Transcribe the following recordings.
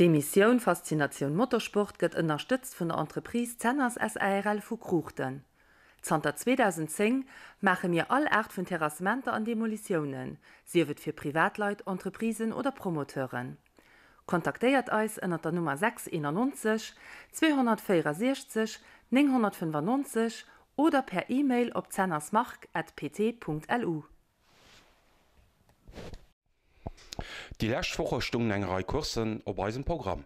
Die Mission Faszination Motorsport wird unterstützt von der Entreprise Zenners SARL von Kruchten. Seit 2010 machen wir alle Art von Terrassementer an Demolitionen. Sie wird für Privatleute, Entreprisen oder Promoteuren. Kontaktiert uns unter der Nummer 691 264 995 oder per E-Mail auf zennersmark@pt.lu. Die letzte Woche standen eine Reihe Kursen auf unserem Programm.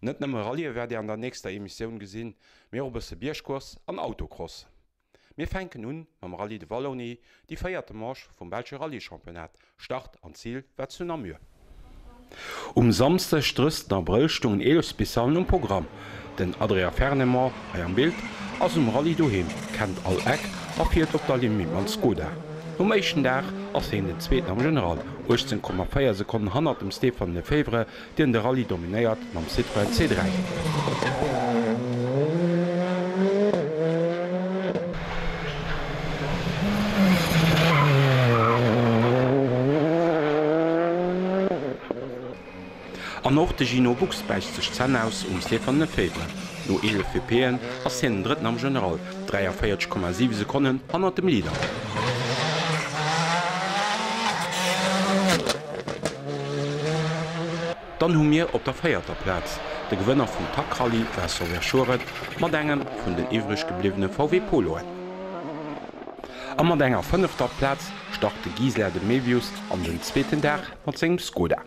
Nicht nur Rallye werde an der nächsten Emission gesehen, mehr ob es Bierkurs und Autocross. Wir fangen nun mit dem Rallye de Wallonie, die 4. Marsch vom Belgischen Rallye-Championat. Start und Ziel wird zu Namur. Samstag, 3. April, stehen 11 Spezialen im Programm. Den Adria Fernemann, am Bild, aus dem Rallye daheim, kennt all Eck, fährt auf der Linie mit Skoda. Am nächsten Tag ist den 2. am General, 18,4 Sekunden hinter dem Stefan Lefebvre, den der Rallye dominiert mit dem Citroën C3. An auch der Gino Buchs beißt sich 10 aus Stefan Lefebvre. Nur 11 VPN ist den 3. am General, 43,7 Sekunden hinter dem Leader. Dann haben wir auf der 4. Platz den Gewinner vom TAC Rallye, Vincent Verschoret, mit einem von den übrig gebliebenen VW Polo. Und mit einem 5. Platz startet Gisela de Mevius an den 2. Tag mit seinem Skoda.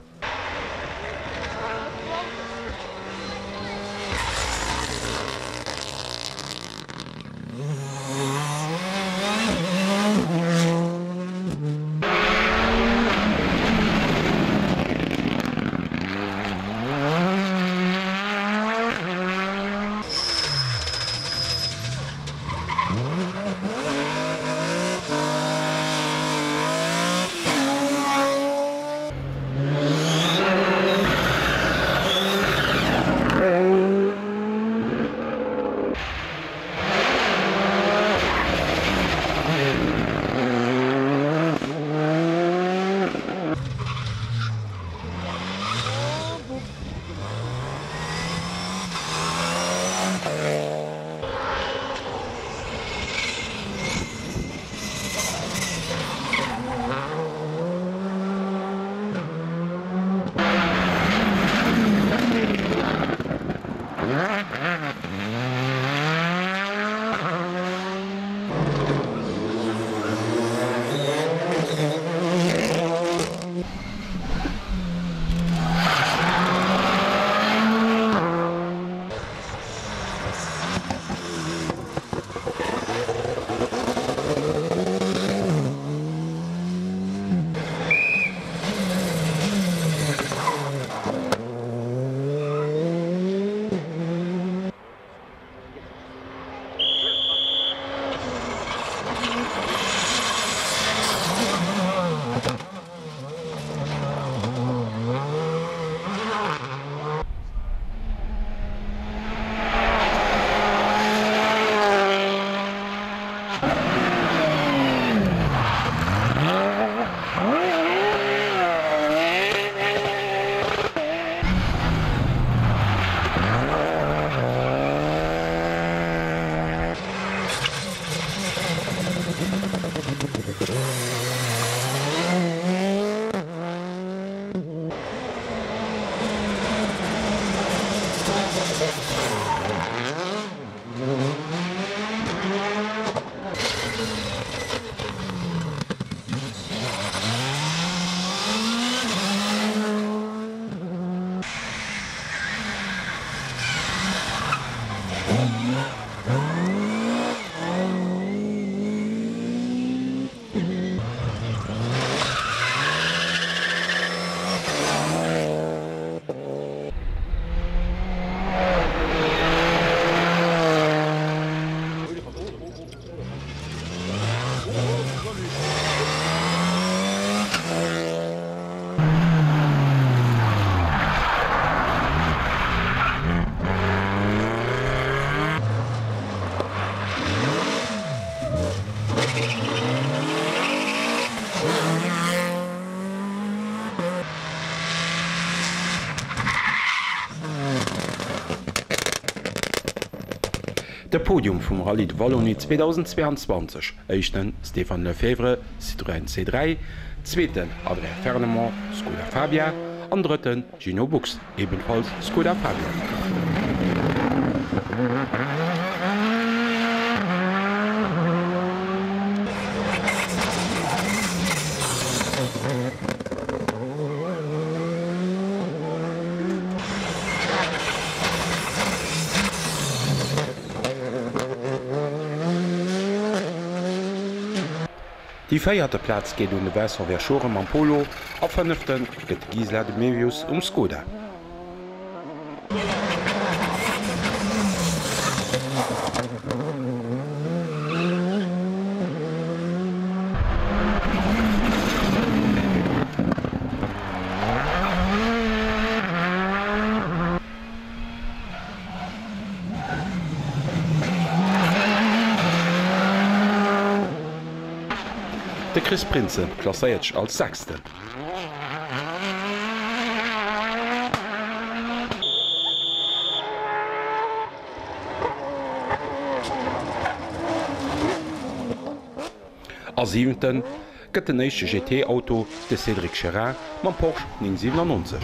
Der Podium vom Rallye de Wallonie 2022 echten Stefan Lefebvre, Citroën C3, zweiten Adrien Fernement, Skoda Fabia, an dritten Gino Bux, ebenfalls Skoda Fabia. Die feierte Platz geht de Wässer wer Schorem am Polo, a vernünften gëtt Gisela de Mevius Skoda. De Chris Prinzen klasseiert als Sechsten. Als 7. gëtt den nächste GT-Auto de Cédric Cherin mam Porsche 997.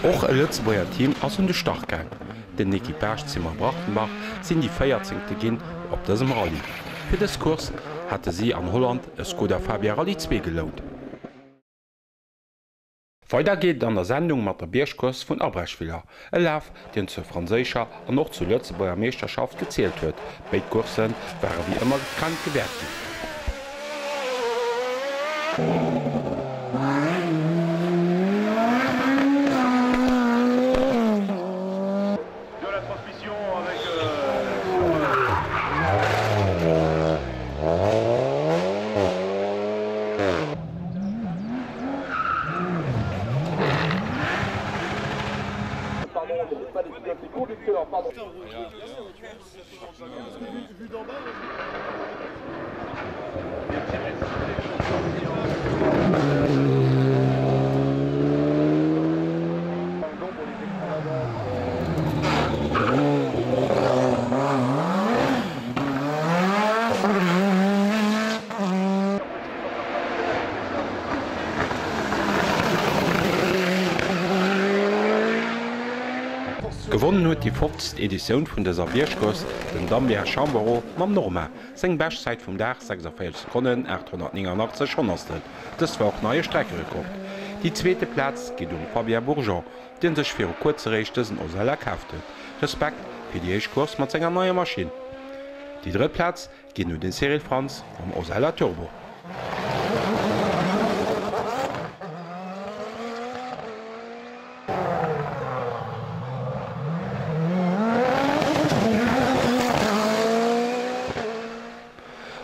Och e Lützebauer Team ass hun de Startgang. Den Equipagezimmer Brachtenbach sinn die 14. ginn op dësem Rallye. Fir des Kurs hatte sie an Holland e Skoda Fabia Rallye 2 gelot. Weiter geht an der Sendung mat der Bierschkurs vun Abrechwiller, e Laf, den zur Franzécher an noch zu Lützebauer Meisterschaft gezielt huet. Beid Kursen waren wie immer bekannt gewertet. Gewonnen huet die 40. Edition vun der Bierschkurs den Dambier Chambero mam Norma. Seng Bestzeit vum Dach 46 Sekunden 889 schonnersten. Das war auch neue Streckerekord. Die zweite Platz geht Fabien Bourgeon, den sech fir kurzerechtes Osella kaufte. Respekt fir die Eichkurs mat senger neue Maschine. Die dritte Platz geht nur den Cyril Franz am Osella Turbo.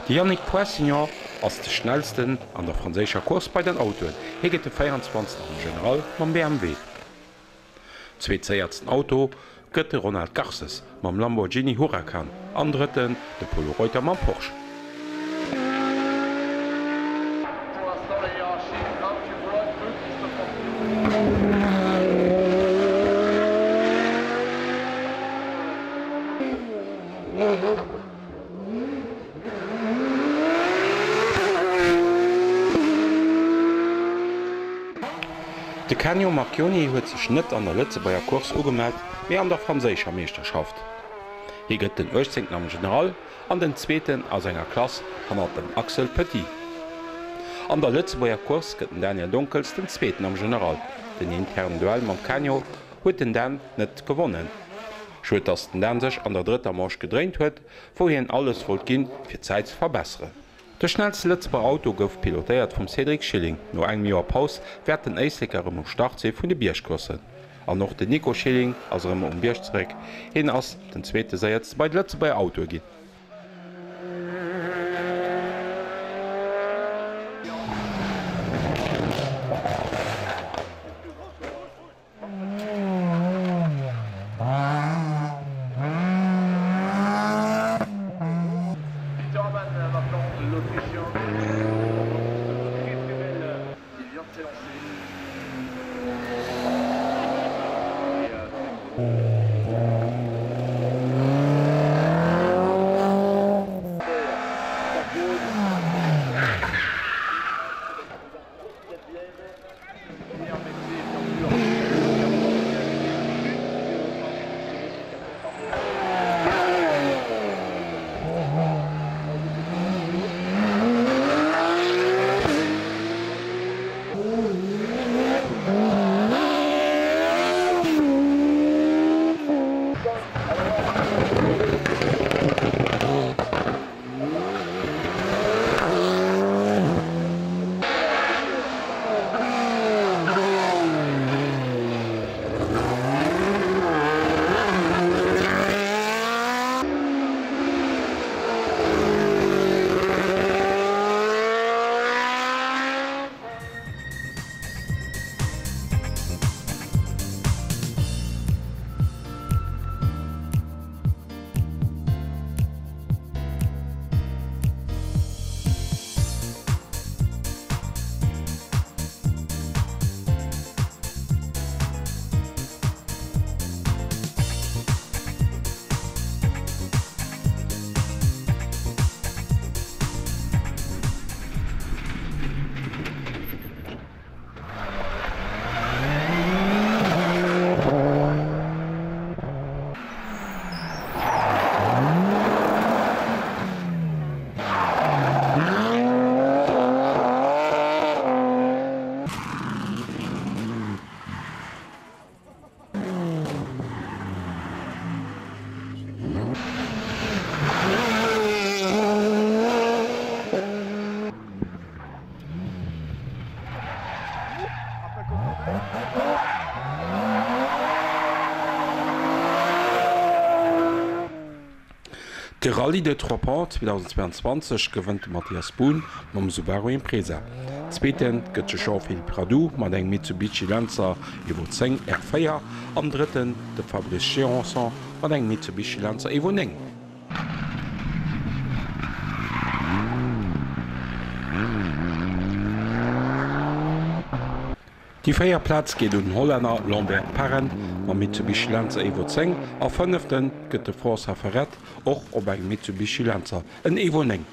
Die Yannick Poissignon ass de schnellsten an der franzécher Kurs bei den Autoen, heget de 24. am General mam BMW. Zweetzeiertsten Auto gëtt de Ronald Garces mam Lamborghini Huracan, an dritten de Polo Reuter mam Porsche. De Canio Marchioni huet sech net an der Lützebauer Kurs ugemeldt, méi an der franzécher Meisterschaft. Hi gëtt den 18. am General, an den zweeten a enger Klasse hanner den Axel Petit. An der Lützebauer Kurs gëtt den Daniel Dunkels den zweeten am General. Den internen Duell mam Canio huet den Dan net gewonnen. Schuld ass den Dan sech an der dritter Marsch gedréint huet, wo hien alles wollt ginn fir Zäit ze verbessere. De schnellste Lützebauer Auto gouf pilotéiert vum Cédric Schilling. No eng Joer Paus wär den Eislikerëm um Startzee vun de Bierschkursen. An noch de Nico Schilling ass ëmmer um Bierchzréck, hin ass den zweete Säiert bei d Lützebauer Auto ginn. De Rallye de Trois 2022 gewënnt Matthias Boon mam Subaru Impreza. Zweeten gëtt ze Jean-Philippe Pradou mat eng Mitsubishi Lancer iwwer 10 R4, am dritten de Fabrice Chérançon mat eng Mitsubishi Lancer iwwer eng. Die Feierplatz geht den Holländer Lambert Parent am Mitsubishi Lancer Evo 10 a 5. gëtt de France Haferett och op eng Mitsubishi Lancer en Evo 9.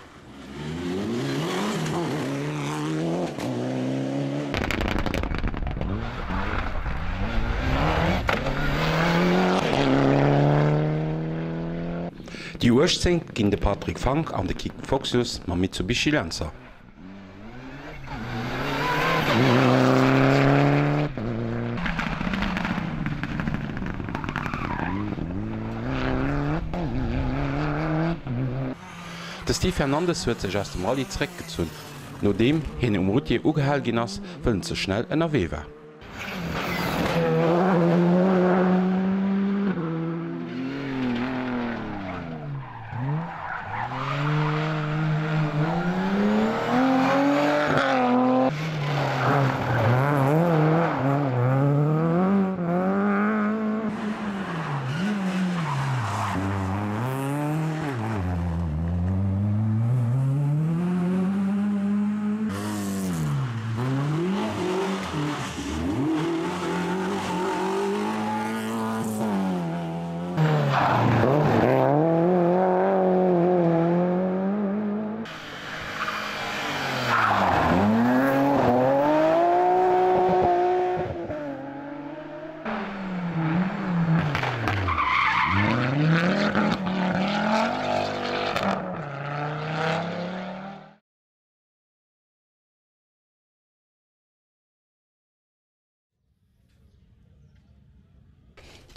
Die Urzing ginn de Patrick Funk an de Kick Foxus ma Mitsubishi Lancer. De Steve Fernandes huet sech ass dem Rallye zréck gezzun. No dem hin Routier ugehel gin ass, wëllen ze schnell NRW war.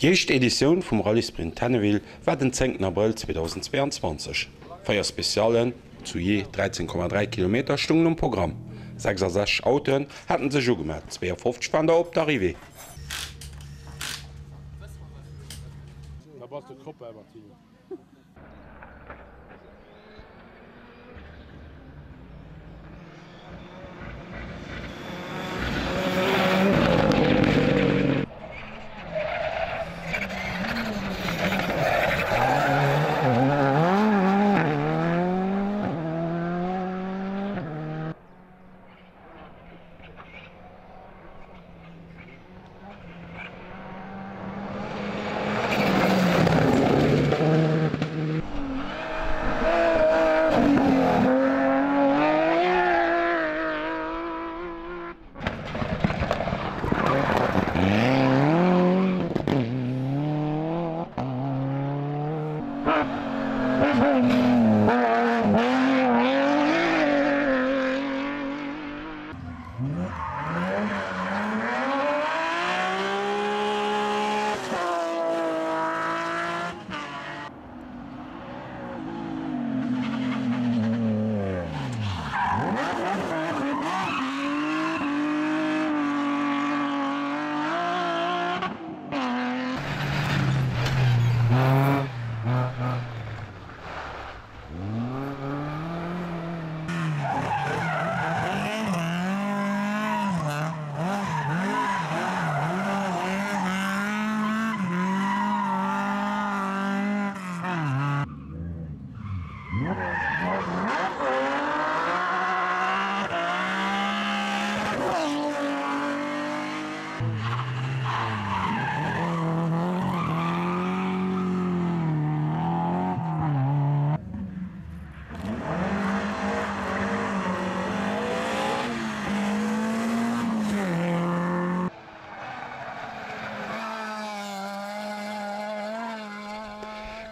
Die erste Edition vom Rallye-Sprint Tenneville war den 10. April 2022. Feier Spezialen zu je 13,3 km/h im Programm. 66 Autos hatten sich schon gemeldet, 52 waren da auf der Arrivée.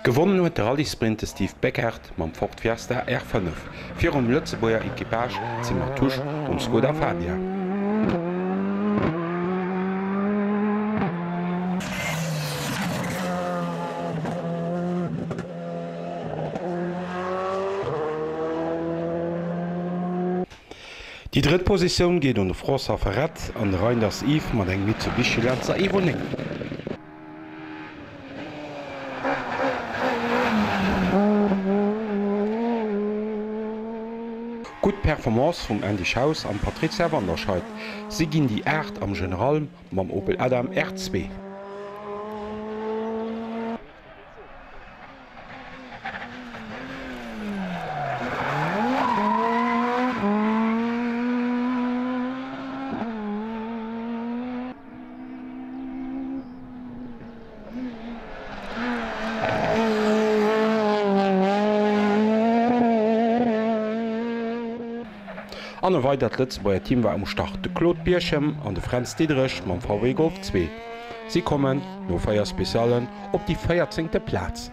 Gewonnen huet der Rallye-Sprinte Steve Beckert mam Ford Fiesta R5. Fir Lützeboer Equipage zimmer Tusch Skoda Fabia. Die dritte Position geht um François Ferret an Reinders Yves mat eng Mitsubishi Lancer Evonik. Gut Performance vum Andy Schaus an Patricia Wanderscheid. Sie ginn die Äert am General mam Opel Adam R2. An weitert Lützebauer Team war am Start de Claude Bierchem an de Franz Diedrich mam VW Golf 2. Sie kommen no feier Spezialen op die 14. Platz.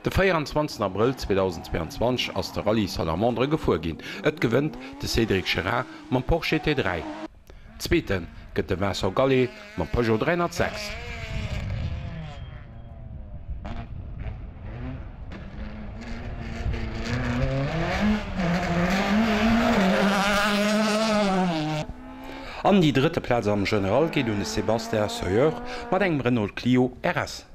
De 24. April 2022 ass der Rallye Salamandre gefuer ginn. Et gewënnt de Cédric Gerard mam Porsche T3. Zweeten gëtt de Vincent Gallet mam Peugeot 306. An die dritte Platz am General geht un Sébastien Sawyer mat engem Renault Clio RS.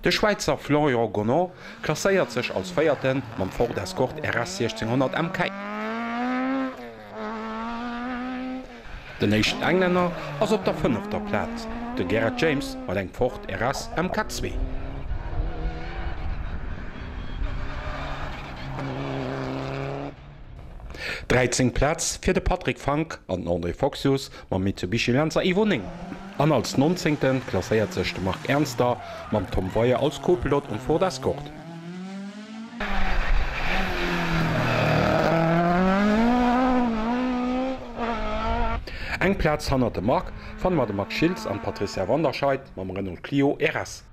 De Schweizer Florian Gonod klasséiert sech als Feierten mam Ford Escort RS 1600 MK. Den nächsten Engländer ass op der 5. Platz, de Gerard James mat eng Ford RS MK2. Dreizehn Platz fir de Patrick Funk an André Foxius mam Mitsubishi Lancer Evonik. An als 19. klasséiert sech de Mark Ernster mam Tom Weier als Co-Pilot und Ford Escort. Eng Platz hannner de Mark fan mat de Mark Schilz an Patricia Wanderscheid mam Renault Clio RS.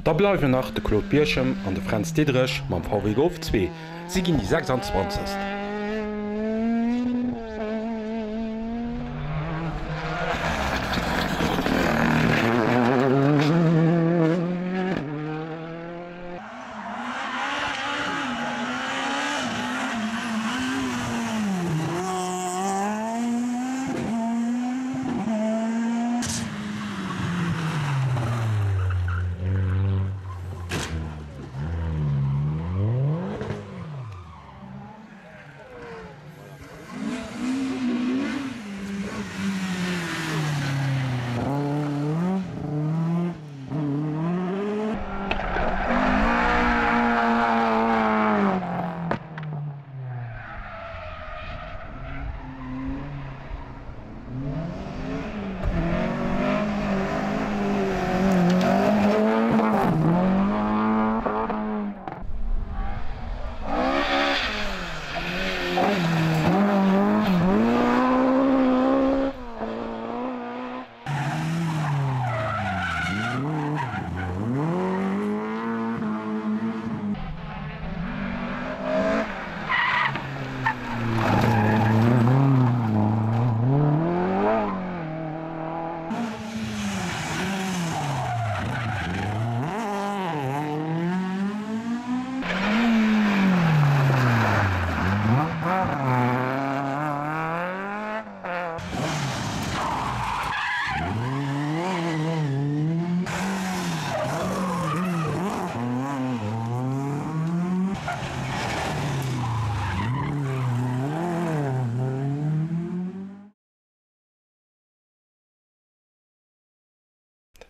Da bleiwen nach de Claude Bierchem an de Franz Diedrich mam VW Golf 2. Sie ginn die 26.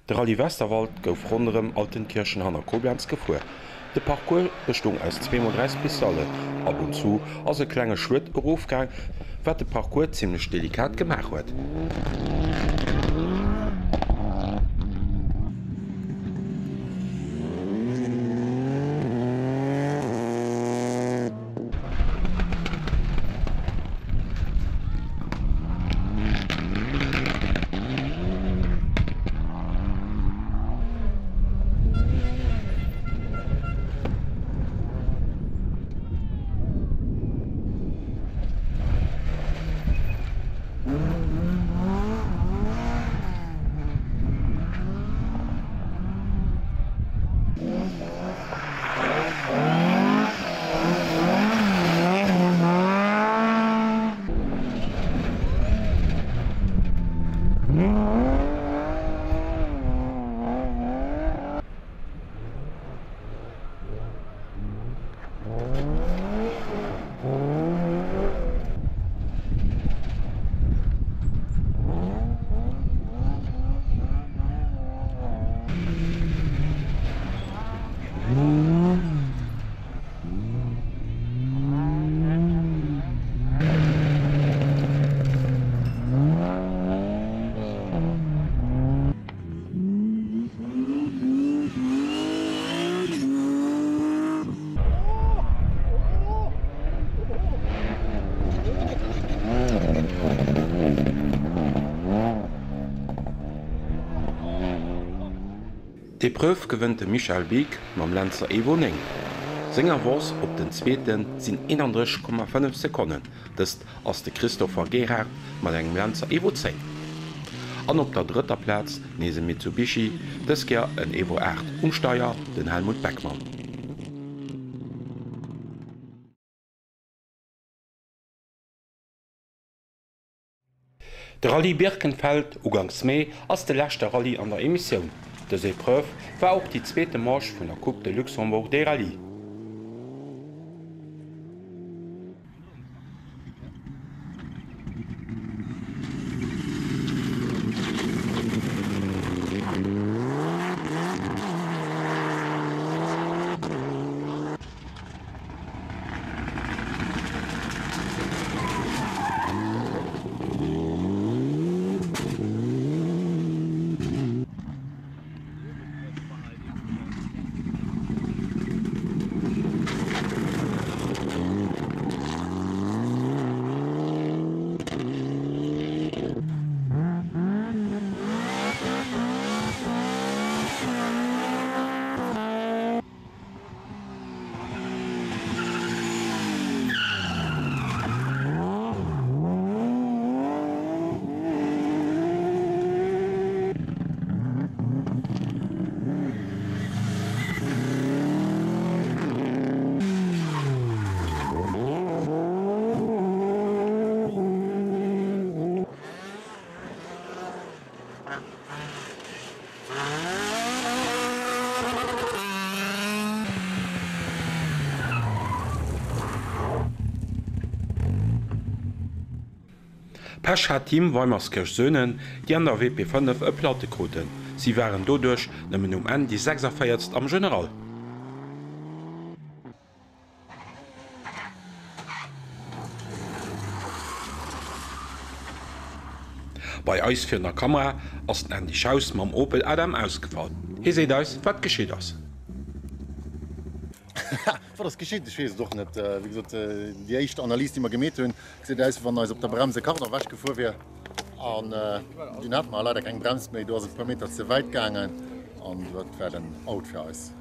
Der Rallye Westerwald gouf runem Altenkirchen Hanner Koblenz gefuer. De Parcours bestung aus 2:30 Pistolle, ab und zu ass e klenge Schritt Berufgang, wat de Parcours ziemlich delikat gemacht huet. Die Prüf gewënnte Michael Bieg mam Lenzer Ewoning. Sänger wars op den Zzweeten sinn 31,5 Sekunden, dëst ass de Christopher Gerhard mat engem Lenzer Ewo 10. An op der dritter Platz nese Mitsubishi, dës ger en Evo 8 Umsteier den Helmut Beckmann. De Rallye Birkenfeld ugangs Mei ass de lächte Rallye an der Emissionioun. Dës Epreuve war auch die zweete Marsch vun der Coupe de Luxembourg des Rallye. Pech hat Team Weimarskirch Söhnen, die an der WP5 e Platte koten. Sie waren dodurch nëmmen N die 46 am General. Bei eisfirner Kamera ass en die Schaus mam Opel Adam ausgefallen. Hi seet eis, wat geschieet ass? Das geschieht ich doch net wie gesagt, die echt Analyse immer gemet hun se wann op der Bremse kar wasch gefu wir an die hat mal leider kein Brems méi du per Meter ze weit gangen an wat werden out für aus.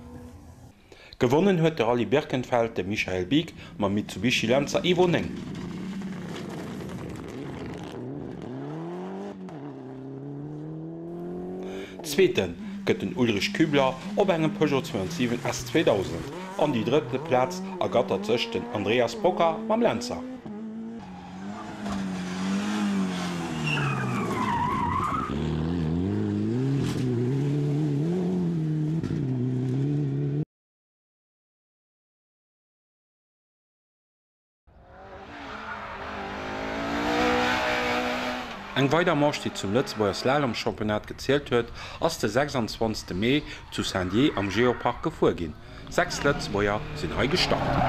Gewonnen huet der Rallye Birkenfeld de Michael Bieg ma Mitsubishi Lancer Ewoning. Zweeten gëtt den Ulrich Kübler op engem Peugeot 27 S2000 an die dritte Platz ergattert sech den Andreas Pocker mam Lenzer. Eng weiter Marsch, die zum Lützbauer Slalom-Championat gezählt huet, ass der 26. Mai zu Saint-Dié am Geopark gefuhr gin. 6 Lützbauer sind hei gestartet.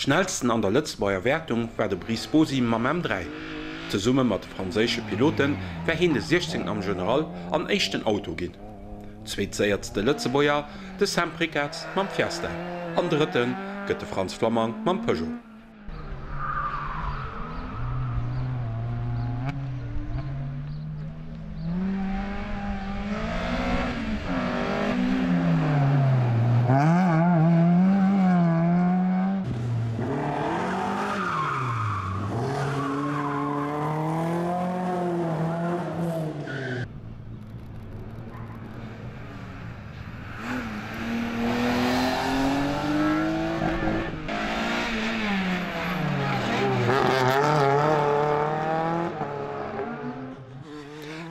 Schnellsten an der Lützbauer Wertung war de Brice Bosi mam M3. Ze Summe mat de franzésche Piloten wär hin de 16. am General an echten Auto ginn. Zweetsäiertste Lützebauer de Saint-Bricats mam Fiesta, an dritten gëtt de Franz Flamand mam Peugeot.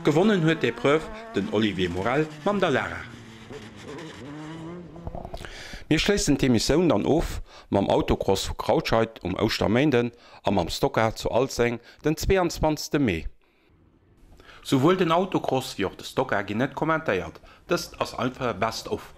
Gewonnen huet d'Epreuve den Olivier Morel mam der Lara. Wir schließen die Mission dann auf mam Autocross vu Krautscheid Ostermeinden am Stocker zu Alzeng den 22. Mai. Sowohl den Autocross wie auch de Stocker gin net kommentiert, das ass einfach best of.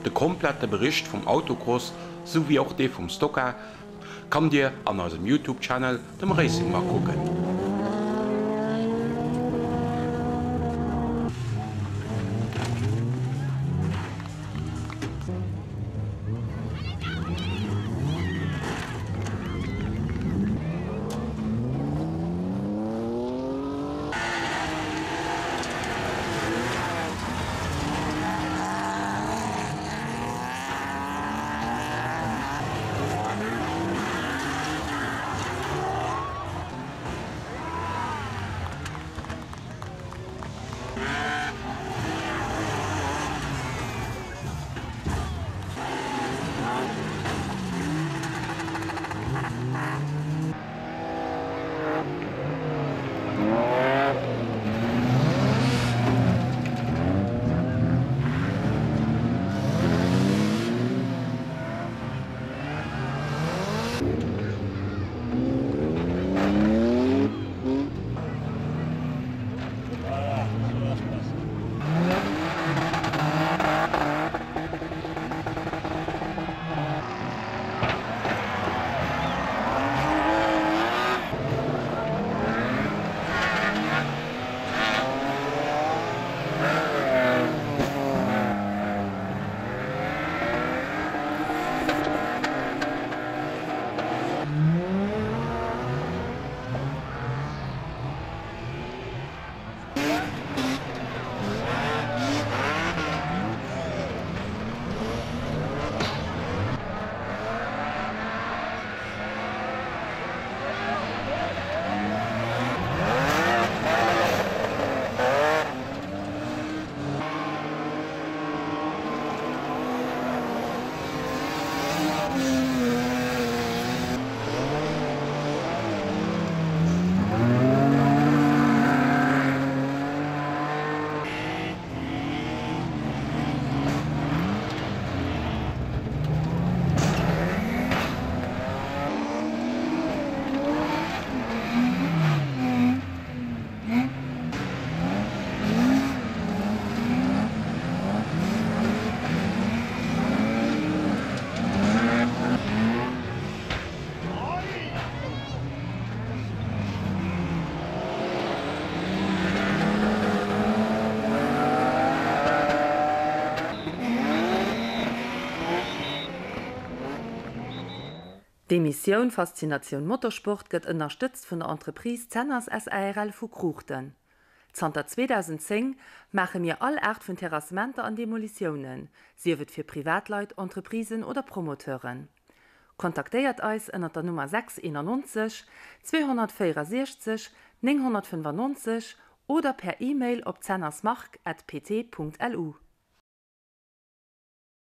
Der komplette Bericht vom Autocross sowie auch der vom Stocker kann dir an unserem YouTube-Channel dem Racing mal gucken. Die Mission Faszination Motorsport gëtt unterstützt von der Entreprise Zenners SARL vu Kruchten. Zter 2010 mache mir all Art von Terrassementer an Demolitionen, sie wird für Privatleit, Entreprisen oder Promoteuren. Kontaktiert uns unter der Nummer 691 264 995 oder per E-Mail op zennersmark@pt.lu.